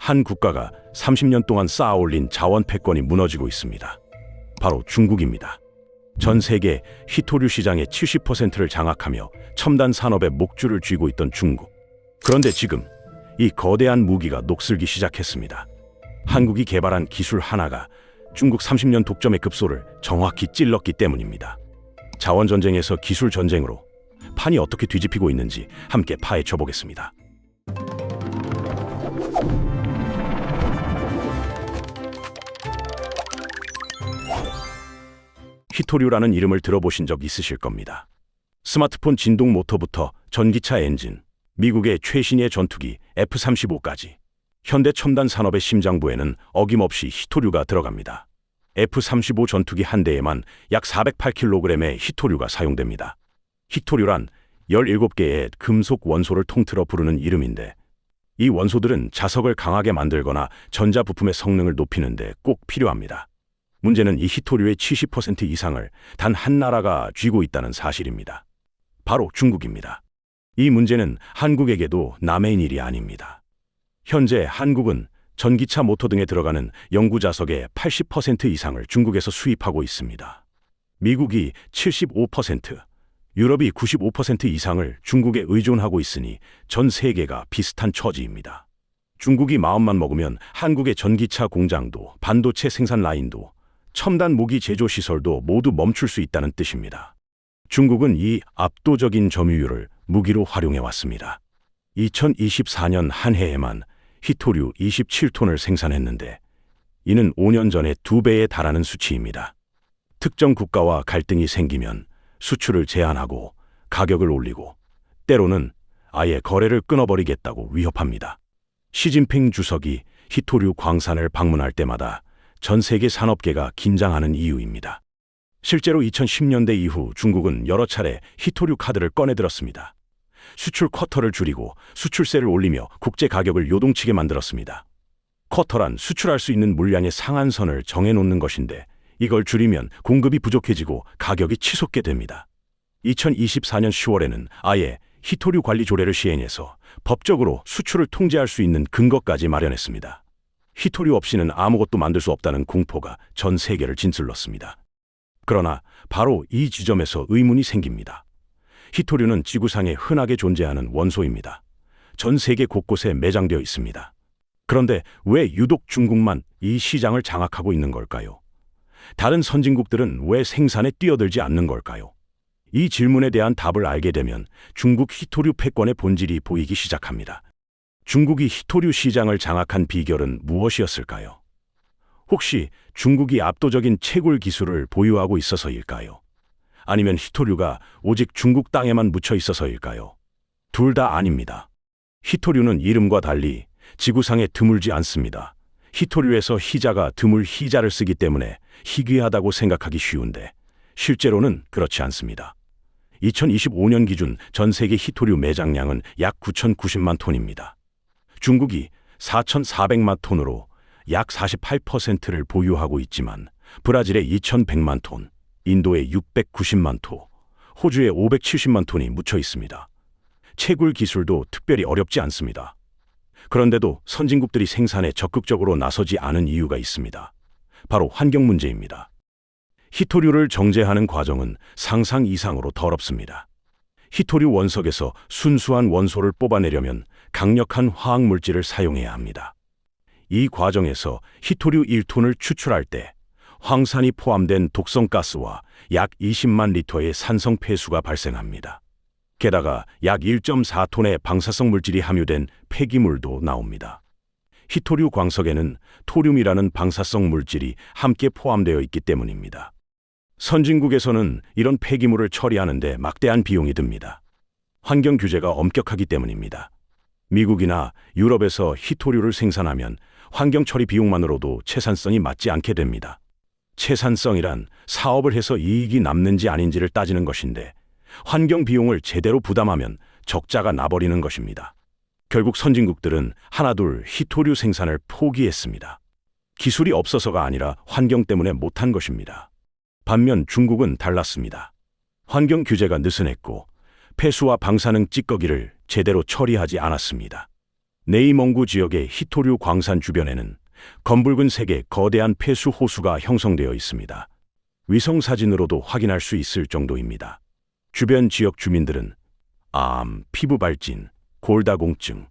한 국가가 30년 동안 쌓아올린 자원 패권이 무너지고 있습니다. 바로 중국입니다. 전 세계 희토류 시장의 70%를 장악하며 첨단 산업의 목줄을 쥐고 있던 중국. 그런데 지금 이 거대한 무기가 녹슬기 시작했습니다. 한국이 개발한 기술 하나가 중국 30년 독점의 급소를 정확히 찔렀기 때문입니다. 자원 전쟁에서 기술 전쟁으로 판이 어떻게 뒤집히고 있는지 함께 파헤쳐 보겠습니다. 희토류라는 이름을 들어보신 적 있으실 겁니다. 스마트폰 진동 모터부터 전기차 엔진, 미국의 최신의 전투기 F-35까지 현대 첨단 산업의 심장부에는 어김없이 희토류가 들어갑니다. F-35 전투기 한 대에만 약 408kg의 희토류가 사용됩니다. 희토류란 17개의 금속 원소를 통틀어 부르는 이름인데, 이 원소들은 자석을 강하게 만들거나 전자부품의 성능을 높이는 데 꼭 필요합니다. 문제는 이 희토류의 70% 이상을 단 한 나라가 쥐고 있다는 사실입니다. 바로 중국입니다. 이 문제는 한국에게도 남의 일이 아닙니다. 현재 한국은 전기차 모터 등에 들어가는 연구 자석의 80% 이상을 중국에서 수입하고 있습니다. 미국이 75%, 유럽이 95% 이상을 중국에 의존하고 있으니 전 세계가 비슷한 처지입니다. 중국이 마음만 먹으면 한국의 전기차 공장도, 반도체 생산 라인도, 첨단 무기 제조 시설도 모두 멈출 수 있다는 뜻입니다. 중국은 이 압도적인 점유율을 무기로 활용해 왔습니다. 2024년 한 해에만 희토류 27톤을 생산했는데, 이는 5년 전에 2배에 달하는 수치입니다. 특정 국가와 갈등이 생기면 수출을 제한하고 가격을 올리고, 때로는 아예 거래를 끊어버리겠다고 위협합니다. 시진핑 주석이 희토류 광산을 방문할 때마다 전 세계 산업계가 긴장하는 이유입니다. 실제로 2010년대 이후 중국은 여러 차례 희토류 카드를 꺼내들었습니다. 수출 쿼터를 줄이고 수출세를 올리며 국제 가격을 요동치게 만들었습니다. 쿼터란 수출할 수 있는 물량의 상한선을 정해놓는 것인데, 이걸 줄이면 공급이 부족해지고 가격이 치솟게 됩니다. 2024년 10월에는 아예 희토류 관리 조례를 시행해서 법적으로 수출을 통제할 수 있는 근거까지 마련했습니다. 희토류 없이는 아무것도 만들 수 없다는 공포가 전 세계를 짓눌렀습니다. 그러나 바로 이 지점에서 의문이 생깁니다. 희토류는 지구상에 흔하게 존재하는 원소입니다. 전 세계 곳곳에 매장되어 있습니다. 그런데 왜 유독 중국만 이 시장을 장악하고 있는 걸까요? 다른 선진국들은 왜 생산에 뛰어들지 않는 걸까요? 이 질문에 대한 답을 알게 되면 중국 희토류 패권의 본질이 보이기 시작합니다. 중국이 희토류 시장을 장악한 비결은 무엇이었을까요? 혹시 중국이 압도적인 채굴 기술을 보유하고 있어서일까요? 아니면 희토류가 오직 중국 땅에만 묻혀 있어서일까요? 둘 다 아닙니다. 희토류는 이름과 달리 지구상에 드물지 않습니다. 희토류에서 희자가 드물 희자를 쓰기 때문에 희귀하다고 생각하기 쉬운데, 실제로는 그렇지 않습니다. 2025년 기준 전 세계 희토류 매장량은 약 9,090만 톤입니다. 중국이 4,400만 톤으로 약 48%를 보유하고 있지만, 브라질에 2,100만 톤, 인도에 690만 톤, 호주에 570만 톤이 묻혀 있습니다. 채굴 기술도 특별히 어렵지 않습니다. 그런데도 선진국들이 생산에 적극적으로 나서지 않은 이유가 있습니다. 바로 환경 문제입니다. 희토류를 정제하는 과정은 상상 이상으로 더럽습니다. 희토류 원석에서 순수한 원소를 뽑아내려면 강력한 화학물질을 사용해야 합니다. 이 과정에서 희토류 1톤을 추출할 때 황산이 포함된 독성가스와 약 20만 리터의 산성 폐수가 발생합니다. 게다가 약 1.4톤의 방사성 물질이 함유된 폐기물도 나옵니다. 희토류 광석에는 토륨이라는 방사성 물질이 함께 포함되어 있기 때문입니다. 선진국에서는 이런 폐기물을 처리하는 데 막대한 비용이 듭니다. 환경 규제가 엄격하기 때문입니다. 미국이나 유럽에서 희토류를 생산하면 환경 처리 비용만으로도 채산성이 맞지 않게 됩니다. 채산성이란 사업을 해서 이익이 남는지 아닌지를 따지는 것인데, 환경 비용을 제대로 부담하면 적자가 나버리는 것입니다. 결국 선진국들은 하나둘 희토류 생산을 포기했습니다. 기술이 없어서가 아니라 환경 때문에 못한 것입니다. 반면 중국은 달랐습니다. 환경 규제가 느슨했고 폐수와 방사능 찌꺼기를 제대로 처리하지 않았습니다. 네이멍구 지역의 히토류 광산 주변에는 검붉은 색의 거대한 폐수 호수가 형성되어 있습니다. 위성 사진으로도 확인할 수 있을 정도입니다. 주변 지역 주민들은 암, 피부 발진, 골다공증,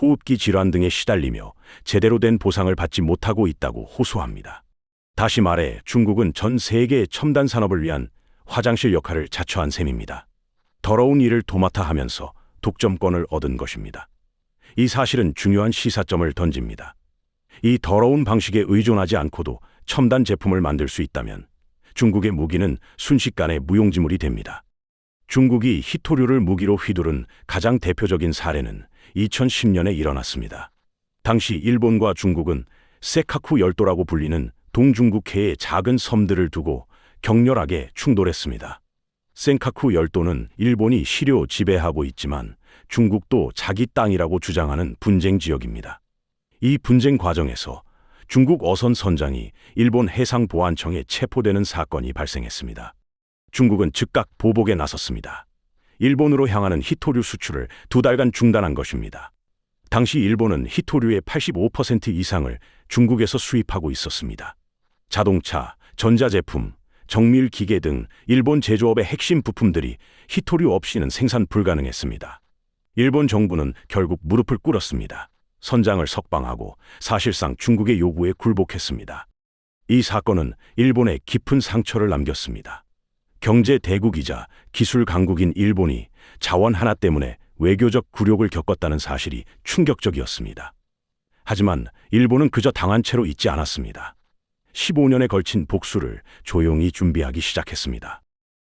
호흡기 질환 등에 시달리며 제대로 된 보상을 받지 못하고 있다고 호소합니다. 다시 말해 중국은 전 세계의 첨단 산업을 위한 화장실 역할을 자처한 셈입니다. 더러운 일을 도맡아 하면서 독점권을 얻은 것입니다. 이 사실은 중요한 시사점을 던집니다. 이 더러운 방식에 의존하지 않고도 첨단 제품을 만들 수 있다면 중국의 무기는 순식간에 무용지물이 됩니다. 중국이 히토류를 무기로 휘두른 가장 대표적인 사례는 2010년에 일어났습니다. 당시 일본과 중국은 세카쿠 열도라고 불리는 동중국해의 작은 섬들을 두고 격렬하게 충돌했습니다. 센카쿠 열도는 일본이 시료 지배하고 있지만 중국도 자기 땅이라고 주장하는 분쟁 지역입니다. 이 분쟁 과정에서 중국 어선 선장이 일본 해상보안청에 체포되는 사건이 발생했습니다. 중국은 즉각 보복에 나섰습니다. 일본으로 향하는 히토류 수출을 2달간 중단한 것입니다. 당시 일본은 히토류의 85% 이상을 중국에서 수입하고 있었습니다. 자동차, 전자제품, 정밀 기계 등 일본 제조업의 핵심 부품들이 히토류 없이는 생산 불가능했습니다. 일본 정부는 결국 무릎을 꿇었습니다. 선장을 석방하고 사실상 중국의 요구에 굴복했습니다. 이 사건은 일본에 깊은 상처를 남겼습니다. 경제 대국이자 기술 강국인 일본이 자원 하나 때문에 외교적 굴욕을 겪었다는 사실이 충격적이었습니다. 하지만 일본은 그저 당한 채로 있지 않았습니다. 15년에 걸친 복수를 조용히 준비하기 시작했습니다.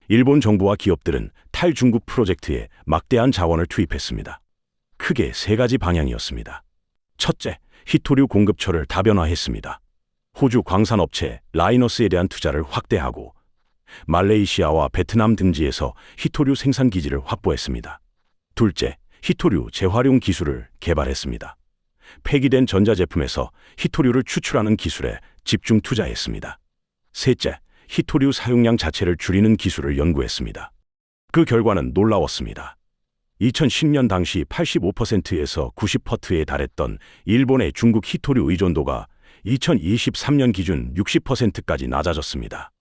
일본 정부와 기업들은 탈중국 프로젝트에 막대한 자원을 투입했습니다. 크게 3가지 방향이었습니다. 첫째, 히토류 공급처를 다변화했습니다. 호주 광산업체 라이너스에 대한 투자를 확대하고 말레이시아와 베트남 등지에서 히토류 생산 기지를 확보했습니다. 둘째, 히토류 재활용 기술을 개발했습니다. 폐기된 전자제품에서 히토류를 추출하는 기술에 집중 투자했습니다. 셋째, 히토류 사용량 자체를 줄이는 기술을 연구했습니다. 그 결과는 놀라웠습니다. 2010년 당시 85%에서 90%에 달했던 일본의 중국 히토류 의존도가 2023년 기준 60%까지 낮아졌습니다.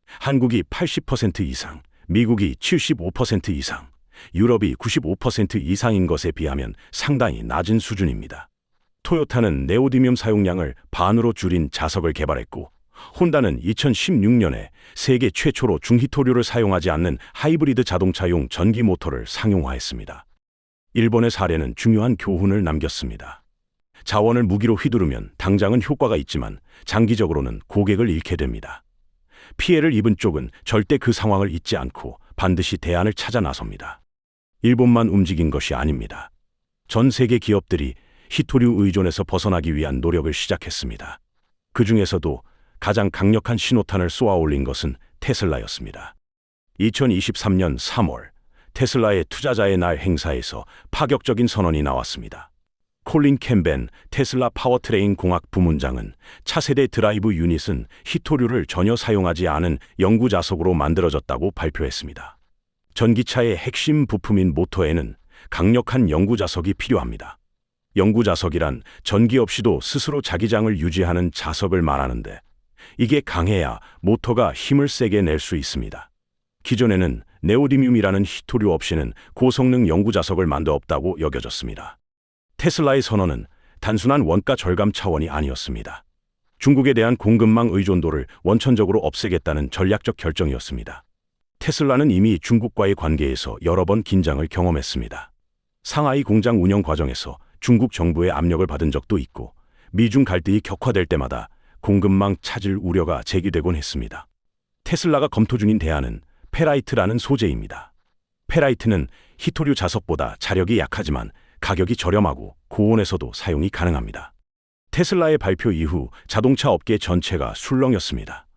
한국이 80% 이상, 미국이 75% 이상, 유럽이 95% 이상인 것에 비하면 상당히 낮은 수준입니다. 토요타는 네오디뮴 사용량을 반으로 줄인 자석을 개발했고, 혼다는 2016년에 세계 최초로 중히토류를 사용하지 않는 하이브리드 자동차용 전기 모터를 상용화했습니다. 일본의 사례는 중요한 교훈을 남겼습니다. 자원을 무기로 휘두르면 당장은 효과가 있지만 장기적으로는 고객을 잃게 됩니다. 피해를 입은 쪽은 절대 그 상황을 잊지 않고 반드시 대안을 찾아 나섭니다. 일본만 움직인 것이 아닙니다. 전 세계 기업들이 히토류 의존에서 벗어나기 위한 노력을 시작했습니다. 그 중에서도 가장 강력한 신호탄을 쏘아올린 것은 테슬라였습니다. 2023년 3월 테슬라의 투자자의 날 행사에서 파격적인 선언이 나왔습니다. 콜린 캠벤 테슬라 파워트레인 공학 부문장은 차세대 드라이브 유닛은 히토류를 전혀 사용하지 않은 영구 자석으로 만들어졌다고 발표했습니다. 전기차의 핵심 부품인 모터에는 강력한 영구 자석이 필요합니다. 영구 자석이란 전기 없이도 스스로 자기장을 유지하는 자석을 말하는데 이게 강해야 모터가 힘을 세게 낼 수 있습니다. 기존에는 네오디뮴이라는 히토류 없이는 고성능 영구 자석을 만들 없다고 여겨졌습니다. 테슬라의 선언은 단순한 원가 절감 차원이 아니었습니다. 중국에 대한 공급망 의존도를 원천적으로 없애겠다는 전략적 결정이었습니다. 테슬라는 이미 중국과의 관계에서 여러 번 긴장을 경험했습니다. 상하이 공장 운영 과정에서 중국 정부의 압력을 받은 적도 있고 미중 갈등이 격화될 때마다 공급망 차질 우려가 제기되곤 했습니다. 테슬라가 검토 중인 대안은 페라이트라는 소재입니다. 페라이트는 히토류 자석보다 자력이 약하지만 가격이 저렴하고 고온에서도 사용이 가능합니다. 테슬라의 발표 이후 자동차 업계 전체가 술렁였습니다.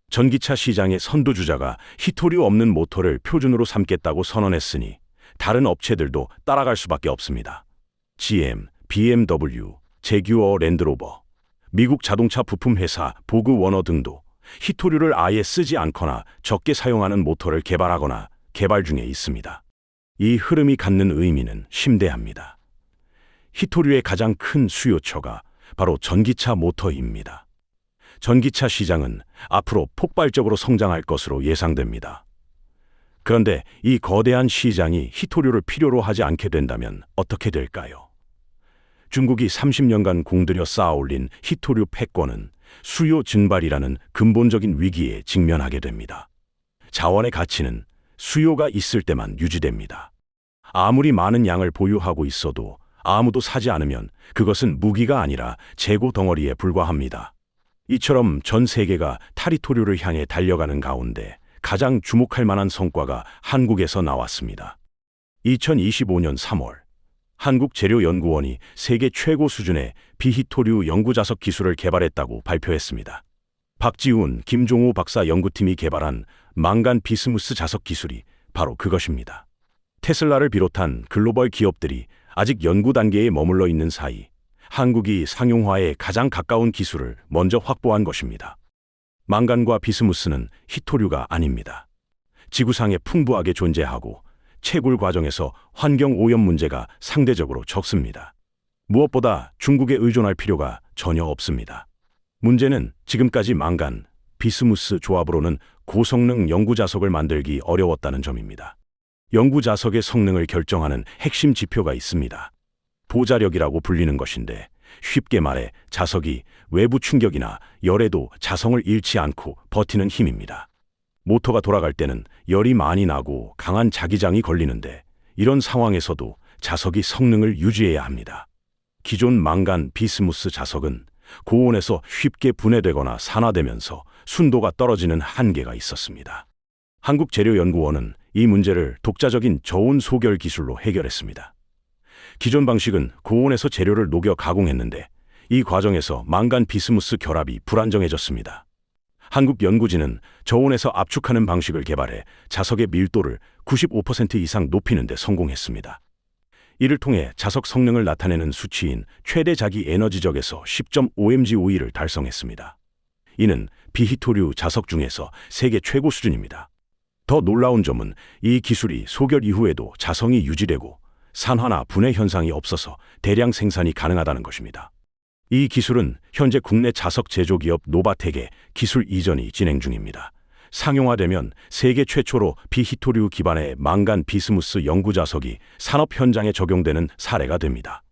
전기차 시장의 선두주자가 히토류 없는 모터를 표준으로 삼겠다고 선언했으니 다른 업체들도 따라갈 수밖에 없습니다. GM, BMW, 제규어 랜드로버, 미국 자동차 부품 회사 보그 워너 등도 히토류를 아예 쓰지 않거나 적게 사용하는 모터를 개발하거나 개발 중에 있습니다. 이 흐름이 갖는 의미는 심대합니다. 히토류의 가장 큰 수요처가 바로 전기차 모터입니다. 전기차 시장은 앞으로 폭발적으로 성장할 것으로 예상됩니다. 그런데 이 거대한 시장이 히토류를 필요로 하지 않게 된다면 어떻게 될까요? 중국이 30년간 공들여 쌓아올린 히토류 패권은 수요 증발이라는 근본적인 위기에 직면하게 됩니다. 자원의 가치는 수요가 있을 때만 유지됩니다. 아무리 많은 양을 보유하고 있어도 아무도 사지 않으면 그것은 무기가 아니라 재고 덩어리에 불과합니다. 이처럼 전 세계가 타리토류를 향해 달려가는 가운데 가장 주목할 만한 성과가 한국에서 나왔습니다. 2025년 3월 한국재료연구원이 세계 최고 수준의 비히토류 연구자석 기술을 개발했다고 발표했습니다. 박지훈, 김종호 박사 연구팀이 개발한 망간 비스무스 자석 기술이 바로 그것입니다. 테슬라를 비롯한 글로벌 기업들이 아직 연구 단계에 머물러 있는 사이 한국이 상용화에 가장 가까운 기술을 먼저 확보한 것입니다. 망간과 비스무스는 히토류가 아닙니다. 지구상에 풍부하게 존재하고 채굴 과정에서 환경 오염 문제가 상대적으로 적습니다. 무엇보다 중국에 의존할 필요가 전혀 없습니다. 문제는 지금까지 망간, 비스무스 조합으로는 고성능 연구자석을 만들기 어려웠다는 점입니다. 연구자석의 성능을 결정하는 핵심 지표가 있습니다. 보자력이라고 불리는 것인데 쉽게 말해 자석이 외부 충격이나 열에도 자성을 잃지 않고 버티는 힘입니다. 모터가 돌아갈 때는 열이 많이 나고 강한 자기장이 걸리는데 이런 상황에서도 자석이 성능을 유지해야 합니다. 기존 망간 비스무스 자석은 고온에서 쉽게 분해되거나 산화되면서 순도가 떨어지는 한계가 있었습니다. 한국재료연구원은 이 문제를 독자적인 저온 소결 기술로 해결했습니다. 기존 방식은 고온에서 재료를 녹여 가공했는데 이 과정에서 망간 비스무스 결합이 불안정해졌습니다. 한국연구진은 저온에서 압축하는 방식을 개발해 자석의 밀도를 95% 이상 높이는 데 성공했습니다. 이를 통해 자석 성능을 나타내는 수치인 최대 자기 에너지적에서 10.5mg/W를 달성했습니다. 이는 비히토류 자석 중에서 세계 최고 수준입니다. 더 놀라운 점은 이 기술이 소결 이후에도 자성이 유지되고 산화나 분해 현상이 없어서 대량 생산이 가능하다는 것입니다. 이 기술은 현재 국내 자석 제조기업 노바텍의 기술 이전이 진행 중입니다. 상용화되면 세계 최초로 비히토류 기반의 망간 비스무스 연구자석이 산업 현장에 적용되는 사례가 됩니다.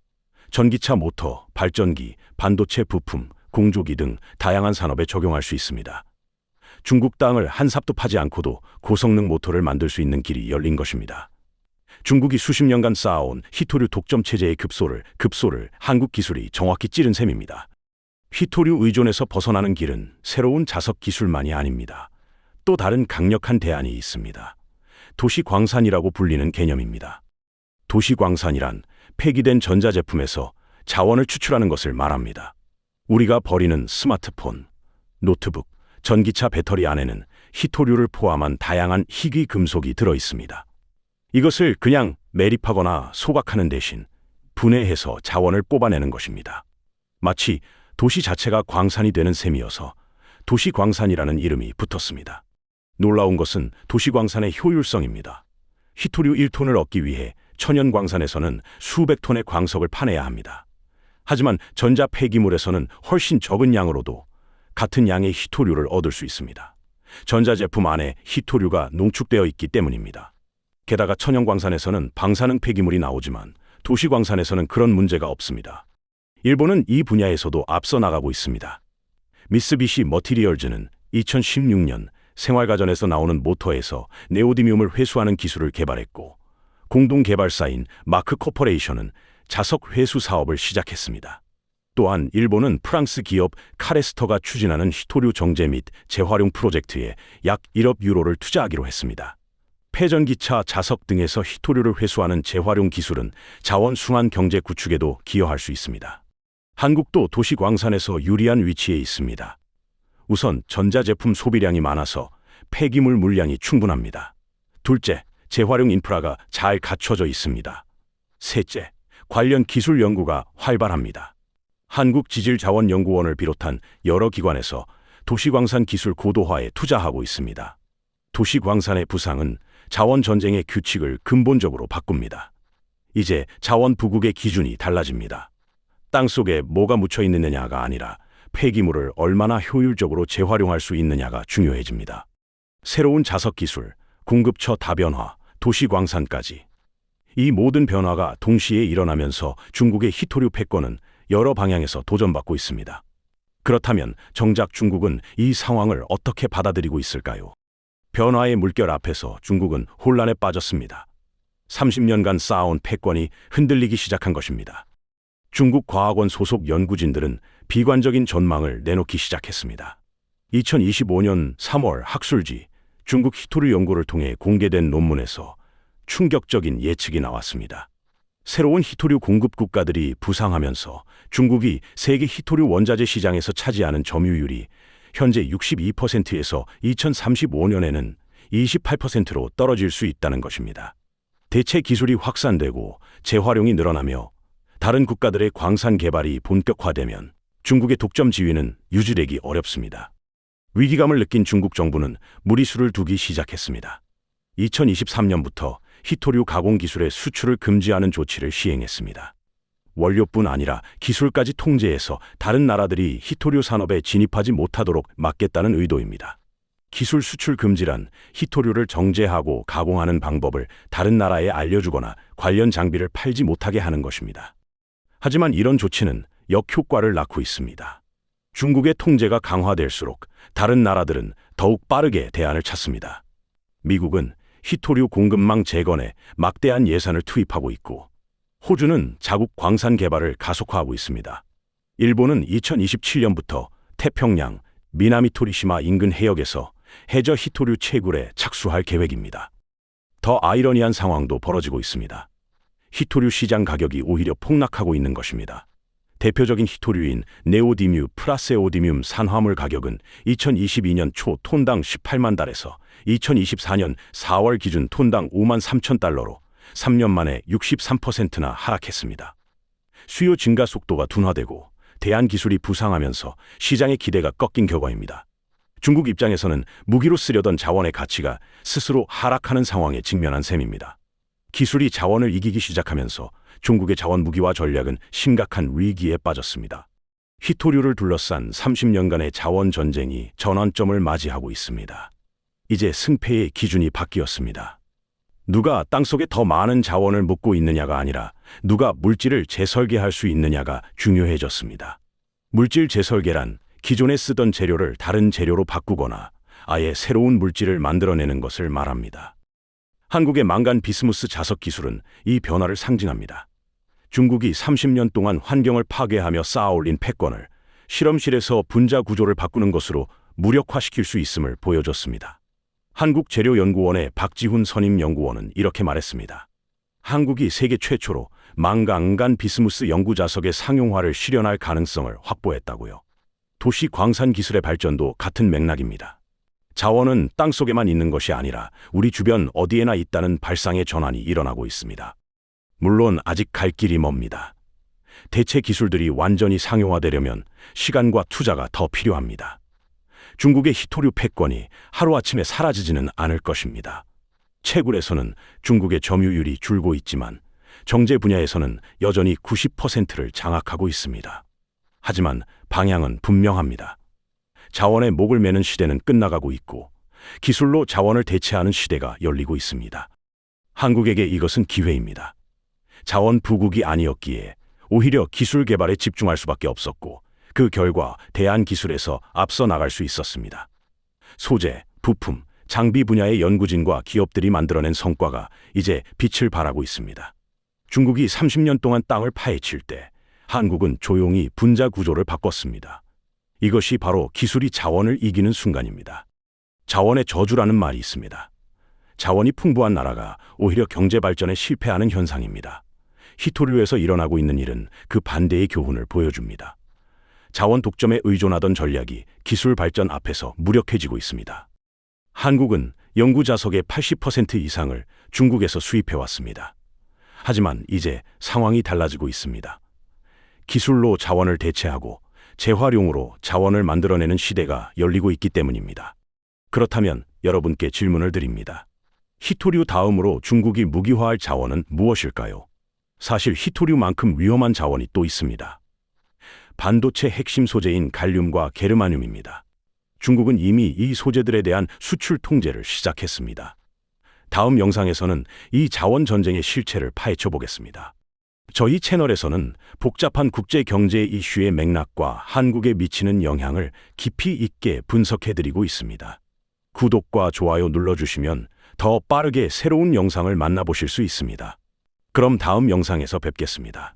전기차 모터, 발전기, 반도체 부품, 공조기 등 다양한 산업에 적용할 수 있습니다. 중국 땅을 한 삽도 파지 않고도 고성능 모터를 만들 수 있는 길이 열린 것입니다. 중국이 수십 년간 쌓아온 히토류 독점 체제의 급소를 한국 기술이 정확히 찌른 셈입니다. 히토류 의존에서 벗어나는 길은 새로운 자석 기술만이 아닙니다. 또 다른 강력한 대안이 있습니다. 도시광산이라고 불리는 개념입니다. 도시광산이란 폐기된 전자제품에서 자원을 추출하는 것을 말합니다. 우리가 버리는 스마트폰, 노트북, 전기차 배터리 안에는 히토류를 포함한 다양한 희귀 금속이 들어 있습니다. 이것을 그냥 매립하거나 소각하는 대신 분해해서 자원을 뽑아내는 것입니다. 마치 도시 자체가 광산이 되는 셈이어서 도시광산이라는 이름이 붙었습니다. 놀라운 것은 도시광산의 효율성입니다. 히토류 1톤을 얻기 위해 천연광산에서는 수백 톤의 광석을 파내야 합니다. 하지만 전자 폐기물에서는 훨씬 적은 양으로도 같은 양의 히토류를 얻을 수 있습니다. 전자제품 안에 히토류가 농축되어 있기 때문입니다. 게다가 천연광산에서는 방사능 폐기물이 나오지만 도시광산에서는 그런 문제가 없습니다. 일본은 이 분야에서도 앞서 나가고 있습니다. 미쓰비시 머티리얼즈는 2016년 생활가전에서 나오는 모터에서 네오디뮴을 회수하는 기술을 개발했고, 공동 개발사인 마크 코퍼레이션은 자석 회수 사업을 시작했습니다. 또한 일본은 프랑스 기업 카레스터가 추진하는 히토류 정제 및 재활용 프로젝트에 약 1억 유로를 투자하기로 했습니다. 폐전기차, 자석 등에서 히토류를 회수하는 재활용 기술은 자원 순환 경제 구축에도 기여할 수 있습니다. 한국도 도시광산에서 유리한 위치에 있습니다. 우선 전자제품 소비량이 많아서 폐기물 물량이 충분합니다. 둘째, 재활용 인프라가 잘 갖춰져 있습니다. 셋째, 관련 기술 연구가 활발합니다. 한국지질자원연구원을 비롯한 여러 기관에서 도시광산 기술 고도화에 투자하고 있습니다. 도시광산의 부상은 자원 전쟁의 규칙을 근본적으로 바꿉니다. 이제 자원 부국의 기준이 달라집니다. 땅속에 뭐가 묻혀 있느냐가 아니라 폐기물을 얼마나 효율적으로 재활용할 수 있느냐가 중요해집니다. 새로운 자석 기술, 공급처 다변화, 도시 광산까지. 이 모든 변화가 동시에 일어나면서 중국의 희토류 패권은 여러 방향에서 도전받고 있습니다. 그렇다면 정작 중국은 이 상황을 어떻게 받아들이고 있을까요? 변화의 물결 앞에서 중국은 혼란에 빠졌습니다. 30년간 쌓아온 패권이 흔들리기 시작한 것입니다. 중국 과학원 소속 연구진들은 비관적인 전망을 내놓기 시작했습니다. 2025년 3월 학술지 중국 희토류 연구를 통해 공개된 논문에서 충격적인 예측이 나왔습니다. 새로운 희토류 공급 국가들이 부상하면서 중국이 세계 희토류 원자재 시장에서 차지하는 점유율이 현재 62%에서 2035년에는 28%로 떨어질 수 있다는 것입니다. 대체 기술이 확산되고 재활용이 늘어나며 다른 국가들의 광산 개발이 본격화되면 중국의 독점 지위는 유지되기 어렵습니다. 위기감을 느낀 중국 정부는 무리수를 두기 시작했습니다. 2023년부터 희토류 가공 기술의 수출을 금지하는 조치를 시행했습니다. 원료뿐 아니라 기술까지 통제해서 다른 나라들이 희토류 산업에 진입하지 못하도록 막겠다는 의도입니다. 기술 수출 금지란 희토류를 정제하고 가공하는 방법을 다른 나라에 알려주거나 관련 장비를 팔지 못하게 하는 것입니다. 하지만 이런 조치는 역효과를 낳고 있습니다. 중국의 통제가 강화될수록 다른 나라들은 더욱 빠르게 대안을 찾습니다. 미국은 희토류 공급망 재건에 막대한 예산을 투입하고 있고, 호주는 자국 광산 개발을 가속화하고 있습니다. 일본은 2027년부터 태평양, 미나미토리시마 인근 해역에서 해저 희토류 채굴에 착수할 계획입니다. 더 아이러니한 상황도 벌어지고 있습니다. 희토류 시장 가격이 오히려 폭락하고 있는 것입니다. 대표적인 희토류인 네오디뮤, 프라세오디뮴 산화물 가격은 2022년 초 톤당 18만 달러에서 2024년 4월 기준 톤당 5만 3천 달러로 3년 만에 63%나 하락했습니다. 수요 증가 속도가 둔화되고 대안 기술이 부상하면서 시장의 기대가 꺾인 결과입니다. 중국 입장에서는 무기로 쓰려던 자원의 가치가 스스로 하락하는 상황에 직면한 셈입니다. 기술이 자원을 이기기 시작하면서 중국의 자원 무기화 전략은 심각한 위기에 빠졌습니다. 희토류를 둘러싼 30년간의 자원 전쟁이 전환점을 맞이하고 있습니다. 이제 승패의 기준이 바뀌었습니다. 누가 땅속에 더 많은 자원을 묻고 있느냐가 아니라 누가 물질을 재설계할 수 있느냐가 중요해졌습니다. 물질 재설계란 기존에 쓰던 재료를 다른 재료로 바꾸거나 아예 새로운 물질을 만들어내는 것을 말합니다. 한국의 망간 비스무스 자석 기술은 이 변화를 상징합니다. 중국이 30년 동안 환경을 파괴하며 쌓아올린 패권을 실험실에서 분자 구조를 바꾸는 것으로 무력화시킬 수 있음을 보여줬습니다. 한국재료연구원의 박지훈 선임 연구원은 이렇게 말했습니다. 한국이 세계 최초로 망간 비스무스 연구자석의 상용화를 실현할 가능성을 확보했다고요. 도시 광산 기술의 발전도 같은 맥락입니다. 자원은 땅속에만 있는 것이 아니라 우리 주변 어디에나 있다는 발상의 전환이 일어나고 있습니다. 물론 아직 갈 길이 멉니다. 대체 기술들이 완전히 상용화되려면 시간과 투자가 더 필요합니다. 중국의 희토류 패권이 하루아침에 사라지지는 않을 것입니다. 채굴에서는 중국의 점유율이 줄고 있지만 정제 분야에서는 여전히 90%를 장악하고 있습니다. 하지만 방향은 분명합니다. 자원의 목을 매는 시대는 끝나가고 있고 기술로 자원을 대체하는 시대가 열리고 있습니다. 한국에게 이것은 기회입니다. 자원 부국이 아니었기에 오히려 기술 개발에 집중할 수밖에 없었고 그 결과 대안 기술에서 앞서 나갈 수 있었습니다. 소재, 부품, 장비 분야의 연구진과 기업들이 만들어낸 성과가 이제 빛을 발하고 있습니다. 중국이 30년 동안 땅을 파헤칠 때 한국은 조용히 분자 구조를 바꿨습니다. 이것이 바로 기술이 자원을 이기는 순간입니다. 자원의 저주라는 말이 있습니다. 자원이 풍부한 나라가 오히려 경제 발전에 실패하는 현상입니다. 희토류에서 일어나고 있는 일은 그 반대의 교훈을 보여줍니다. 자원 독점에 의존하던 전략이 기술 발전 앞에서 무력해지고 있습니다. 한국은 연구 자석의 80% 이상을 중국에서 수입해왔습니다. 하지만 이제 상황이 달라지고 있습니다. 기술로 자원을 대체하고 재활용으로 자원을 만들어내는 시대가 열리고 있기 때문입니다. 그렇다면 여러분께 질문을 드립니다. 희토류 다음으로 중국이 무기화할 자원은 무엇일까요? 사실 히토류만큼 위험한 자원이 또 있습니다. 반도체 핵심 소재인 갈륨과 게르마늄입니다. 중국은 이미 이 소재들에 대한 수출 통제를 시작했습니다. 다음 영상에서는 이 자원 전쟁의 실체를 파헤쳐 보겠습니다. 저희 채널에서는 복잡한 국제 경제 이슈의 맥락과 한국에 미치는 영향을 깊이 있게 분석해드리고 있습니다. 구독과 좋아요 눌러주시면 더 빠르게 새로운 영상을 만나보실 수 있습니다. 그럼 다음 영상에서 뵙겠습니다.